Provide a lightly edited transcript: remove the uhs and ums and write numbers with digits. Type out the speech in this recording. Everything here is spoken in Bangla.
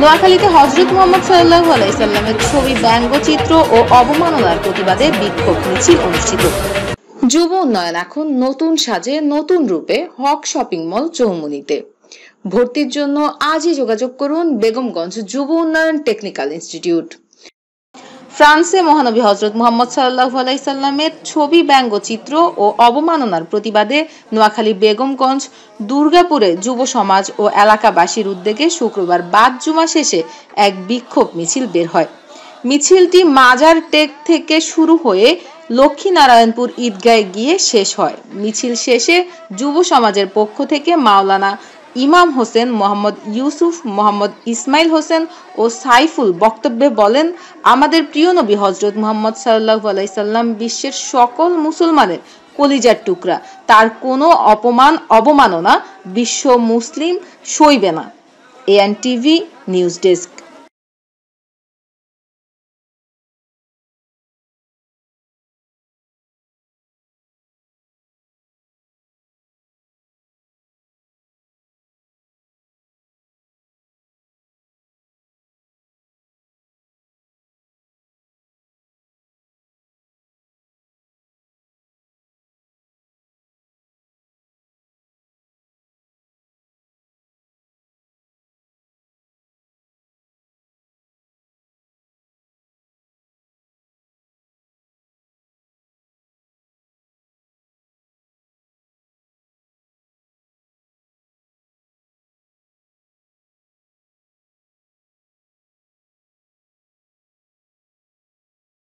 নোয়াখালীতে হযরত মুহাম্মদ সাল্লাল্লাহু আলাইহি সাল্লামের ছবি, ব্যঙ্গচিত্র ও অবমাননার প্রতিবাদে বিক্ষোভ মিছিল অনুষ্ঠিত। যুব উন্নয়ন এখন নতুন সাজে নতুন রূপে হক শপিং মল চৌমুহনীতে। ভর্তির জন্য আজই যোগাযোগ করুন বেগমগঞ্জ যুব উন্নয়ন টেকনিক্যাল ইনস্টিটিউট। ফ্রান্সে মহানবী হযরত মুহাম্মদ সাল্লাল্লাহু আলাইহি সাল্লামের ছবি, ব্যঙ্গচিত্র ও অবমাননার প্রতিবাদে নোয়াখালী বেগমগঞ্জ দুর্গাপুরে যুব সমাজ ও এলাকাবাসীর উদ্যোগে শুক্রবার বাদ জুমা শেষে এক বিক্ষোভ মিছিল বের হয়। মিছিলটি মাজার টেক থেকে শুরু হয়ে লক্ষ্মীনারায়ণপুর ঈদগাহে গিয়ে শেষ হয়। মিছিল শেষে যুব সমাজের পক্ষ থেকে মাওলানা ইমাম হোসেন, মোহাম্মদ ইউসুফ, মোহাম্মদ ইসমাইল হোসেন ও সাইফুল বক্তব্যে বলেন, আমাদের প্রিয় নবী হযরত মুহাম্মদ সাল্লাল্লাহু আলাইহি সাল্লাম বিশ্বের সকল মুসলমানের কলিজার টুকরা। তার কোনো অপমান অবমাননা বিশ্ব মুসলিম সইবে না। এএনটিভি নিউজ ডেস্ক।